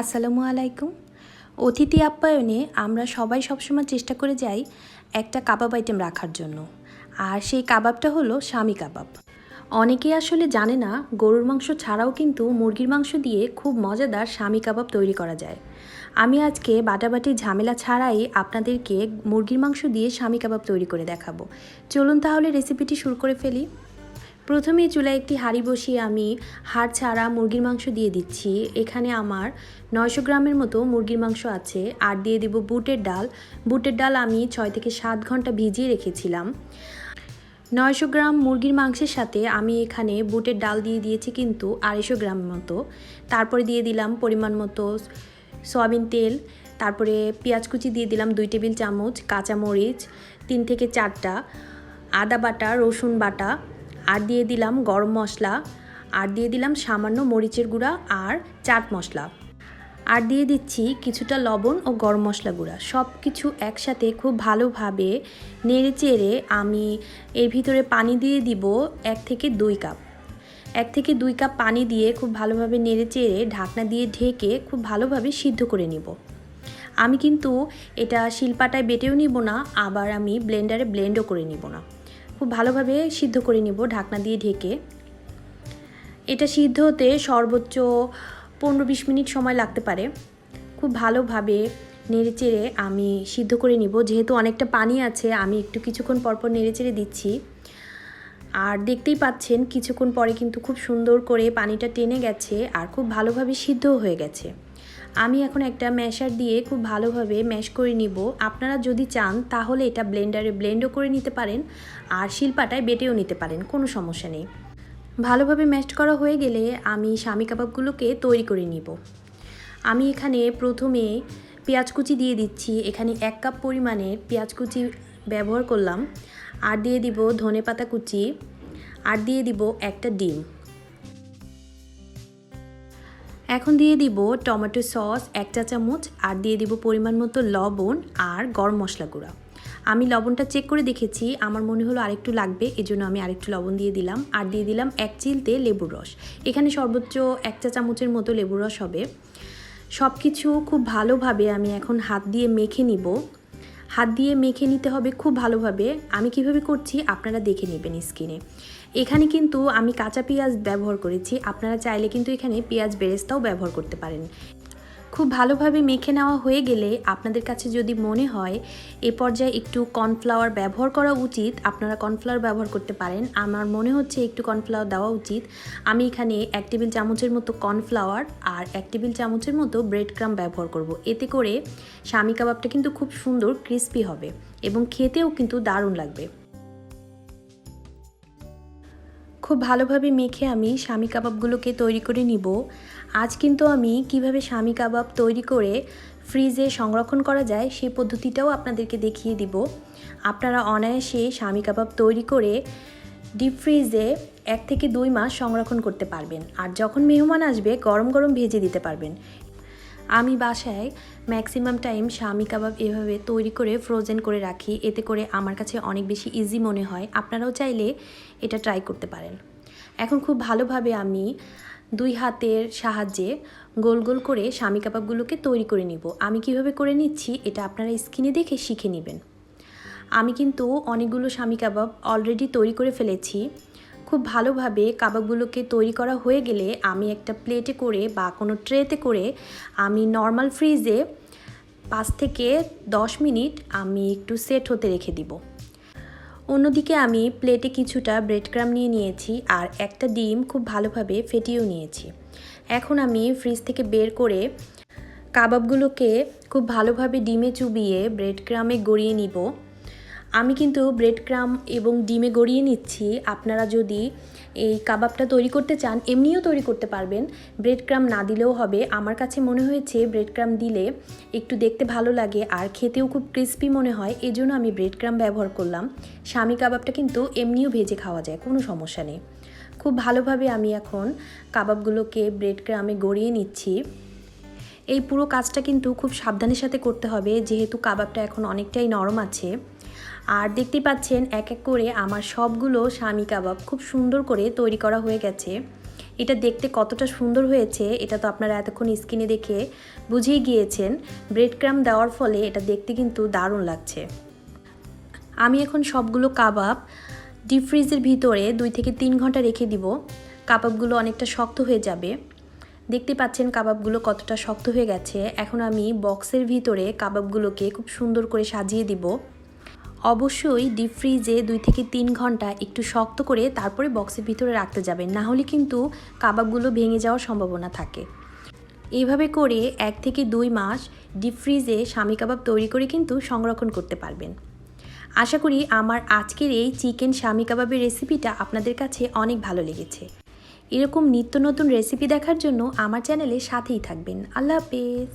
আসসালামু আলাইকুম। অতিথি আপ্যায়নে আমরা সবাই সবসময় চেষ্টা করে যাই একটা কাবাব আইটেম রাখার জন্য, আর সেই কাবাবটা হলো শামি কাবাব। অনেকেই আসলে জানে না গরুর মাংস ছাড়াও কিন্তু মুরগির মাংস দিয়ে খুব মজাদার শামি কাবাব তৈরি করা যায়। আমি আজকে বাটাবাটি ঝামেলা ছাড়াই আপনাদেরকে মুরগির মাংস দিয়ে শামি কাবাব তৈরি করে দেখাবো। চলুন তাহলে রেসিপিটি শুরু করে ফেলি। প্রথমেই চুলায় একটি হাঁড়ি বসিয়ে আমি হাড় ছাড়া মুরগির মাংস দিয়ে দিচ্ছি। এখানে আমার 900 গ্রামের মতো মুরগির মাংস আছে। আর দিয়ে দেব বুটের ডাল। বুটের ডাল আমি 6 থেকে 7 ঘন্টা ভিজিয়ে রেখেছিলাম। 900 গ্রাম মুরগির মাংসের সাথে আমি এখানে বুটের ডাল দিয়ে দিয়েছি কিন্তু 250 গ্রাম মতো। তারপরে দিয়ে দিলাম পরিমাণ মতো সয়াবিন তেল। তারপরে পেঁয়াজ কুচি দিয়ে দিলাম 2 টেবিল চামচ, কাঁচামরিচ 3 থেকে 4টা, আদা বাটা, রসুন বাটা, আর দিয়ে দিলাম গরম মশলা, আর দিয়ে দিলাম সামান্য মরিচের গুঁড়া আর চাট মশলা, আর দিয়ে দিচ্ছি কিছুটা লবণ ও গরম মশলা গুঁড়া। সব কিছু একসাথে খুব ভালোভাবে নেড়ে চেড়ে আমি এর ভিতরে পানি দিয়ে দিব 1 থেকে 2 কাপ। 1 থেকে 2 কাপ পানি দিয়ে খুব ভালোভাবে নেড়ে চেড়ে ঢাকনা দিয়ে ঢেকে খুব ভালোভাবে সিদ্ধ করে নিব। আমি কিন্তু এটা শিলপাটায় বেটেও নিব না, আবার আমি ব্লেন্ডারে ব্লেন্ডও করে নিব না। খুব ভালোভাবে সিদ্ধ করে নিব ঢাকনা দিয়ে ঢেকে। এটা সিদ্ধ হতে সর্বোচ্চ 15-20 মিনিট সময় লাগতে পারে। খুব ভালোভাবে নেড়েচেড়ে আমি সিদ্ধ করে নিব। যেহেতু অনেকটা পানি আছে, আমি একটু কিছুক্ষণ পরপর নেড়েচেড়ে দিচ্ছি। আর দেখতেই পাচ্ছেন কিছুক্ষণ পরে কিন্তু খুব সুন্দর করে পানিটা টেনে গেছে আর খুব ভালোভাবে সিদ্ধ হয়ে গেছে। আমি এখন একটা ম্যাশার দিয়ে খুব ভালোভাবে ম্যাশ করে নিব। আপনারা যদি চান তাহলে এটা ব্লেন্ডারে ব্লেন্ডও করে নিতে পারেন, আর শিলপাটায় বেটেও নিতে পারেন, কোনো সমস্যা নেই। ভালোভাবে ম্যাশ করা হয়ে গেলে আমি শামি কাবাবগুলোকে তৈরি করে নিব। আমি এখানে প্রথমে পেঁয়াজ কুচি দিয়ে দিচ্ছি। এখানে 1 কাপ পরিমাণের পেঁয়াজ কুচি ব্যবহার করলাম। আর দিয়ে দিব ধনেপাতা কুচি, আর দিয়ে দিব একটা ডিম। এখন দিয়ে দিব টমেটো সস 1 চা চামচ, আর দিয়ে দিব পরিমাণ মতো লবণ আর গরম মশলা গুঁড়া। আমি লবণটা চেক করে দেখেছি, আমার মনে হলো আরেকটু লাগবে, এজন্য আমি আরেকটু লবণ দিয়ে দিলাম। আর দিয়ে দিলাম 1 চিলতে লেবুর রস। এখানে সর্বোচ্চ 1 চা চামচের মতো লেবুর রস হবে। সব কিছু খুব ভালোভাবে আমি এখন হাত দিয়ে মেখে নিব। হাত দিয়ে মেখে নিতে হবে খুব ভালোভাবে। আমি কিভাবে করছি আপনারা দেখে নেবেন স্ক্রিনে। এখানে কিন্তু আমি কাঁচা পেঁয়াজ ব্যবহার করেছি, আপনারা চাইলে কিন্তু এখানে পেঁয়াজ বেরেস্তাও ব্যবহার করতে পারেন। খুব ভালোভাবে মেখে নেওয়া হয়ে গেলে আপনাদের কাছে যদি মনে হয় এ পর্যায়ে একটু কর্নফ্লাওয়ার ব্যবহার করা উচিত, আপনারা কর্নফ্লাওয়ার ব্যবহার করতে পারেন। আমার মনে হচ্ছে একটু কর্নফ্লাওয়ার দেওয়া উচিত। আমি এখানে 1 টেবিল চামচের মতো কর্নফ্লাওয়ার আর 1 টেবিল চামচের মতো ব্রেড ক্রাম্ব ব্যবহার করব। এতে করে শামি কাবাবটা কিন্তু খুব সুন্দর ক্রিস্পি হবে এবং খেতেও কিন্তু দারুণ লাগবে। খুব ভালোভাবে মেখে আমি শামি কাবাবগুলোকে তৈরি করে নিব। আজ কিন্তু আমি কিভাবে শামি কাবাব তৈরি করে ফ্রিজে সংরক্ষণ করা যায় সেই পদ্ধতিটাও আপনাদেরকে দেখিয়ে দিব। আপনারা অনায়াসে শামি কাবাব তৈরি করে ডিপ ফ্রিজে 1 থেকে 2 মাস সংরক্ষণ করতে পারবেন, আর যখন মেহমান আসবে গরম গরম ভেজে দিতে পারবেন। আমি বাসায় ম্যাক্সিমাম টাইম শামি কাবাব এভাবে তৈরি করে ফ্রোজেন করে রাখি, এতে করে আমার কাছে অনেক বেশি ইজি মনে হয়। আপনারাও চাইলে এটা ট্রাই করতে পারেন। এখন খুব ভালোভাবে আমি 2 হাতের সাহায্যে গোল গোল করে শামি কাবাবগুলোকে তৈরি করে নিব। আমি কিভাবে করে নিচ্ছি এটা আপনারা স্ক্রিনে দেখে শিখে নেবেন। আমি কিন্তু অনেকগুলো শামি কাবাব অলরেডি তৈরি করে ফেলেছি। খুব ভালোভাবে কাবাবগুলোকে তৈরি করা হয়ে গেলে আমি একটা প্লেটে করে বা কোনো ট্রেতে করে আমি নর্মাল ফ্রিজে 5 থেকে 10 মিনিট আমি একটু সেট হতে রেখে দিব। অন্যদিকে আমি প্লেটে কিছুটা ব্রেড ক্রাম্ব নিয়ে নিয়েছি আর একটা ডিম খুব ভালোভাবে ফেটিয়েও নিয়েছি। এখন আমি ফ্রিজ থেকে বের করে কাবাবগুলোকে খুব ভালোভাবে ডিমে চুবিয়ে ব্রেড ক্রাম্বে গড়িয়ে নিব। আমি কিন্তু ব্রেড ক্রাম্ব এবং ডিমে গড়িয়ে নিচ্ছি। আপনারা যদি এই কাবাবটা তৈরি করতে চান এমনিও তৈরি করতে পারবেন, ব্রেড ক্রাম্ব না দিলেও হবে। আমার কাছে মনে হয়েছে ব্রেড ক্রাম্ব দিলে একটু দেখতে ভালো লাগে আর খেতেও খুব ক্রিস্পি মনে হয়, এজন্য আমি ব্রেড ক্রাম্ব ব্যবহার করলাম। শামি কাবাবটা কিন্তু এমনিও ভেজে খাওয়া যায়, কোনো সমস্যা নেই। খুব ভালোভাবে আমি এখন কাবাবগুলোকে ব্রেড ক্রাম্বে গড়িয়ে নিচ্ছি। এই পুরো কাজটা কিন্তু খুব সাবধানের সাথে করতে হবে, যেহেতু কাবাবটা এখন অনেকটাই নরম আছে। আর দেখতেই পাচ্ছেন এক এক করে আমার সবগুলো শামি কাবাব খুব সুন্দর করে তৈরি করা হয়ে গেছে। এটা দেখতে কতটা সুন্দর হয়েছে এটা তো আপনারা এতক্ষণ স্ক্রিনে দেখে বুঝেই গিয়েছেন। ব্রেড ক্রাম্ব দেওয়ার ফলে এটা দেখতে কিন্তু দারুণ লাগছে। আমি এখন সবগুলো কাবাব ডিপ ফ্রিজের ভিতরে 2 থেকে 3 ঘন্টা রেখে দিব। কাবাবগুলো অনেকটা শক্ত হয়ে যাবে। দেখতে পাচ্ছেন কাবাবগুলো কতটা শক্ত হয়ে গেছে। এখন আমি বক্সের ভিতরে কাবাবগুলোকে খুব সুন্দর করে সাজিয়ে দিব। অবশ্যই ডিপ ফ্রিজে 2 থেকে 3 ঘন্টা একটু শক্ত করে তারপরে বক্সের ভিতরে রাখতে যাবেন, না হলে কিন্তু কাবাবগুলো ভেঙে যাওয়ার সম্ভাবনা থাকে। এইভাবে করে 1 থেকে 2 মাস ডিপ ফ্রিজে শামি কাবাব তৈরি করে কিন্তু সংরক্ষণ করতে পারবেন। আশা করি আমার আজকের এই চিকেন শামি কাবাবের রেসিপিটা আপনাদের কাছে অনেক ভালো লেগেছে। এরকম নিত্য নতুন রেসিপি দেখার জন্য আমার চ্যানেলের সাথেই থাকবেন। আল্লাহ হাফেজ।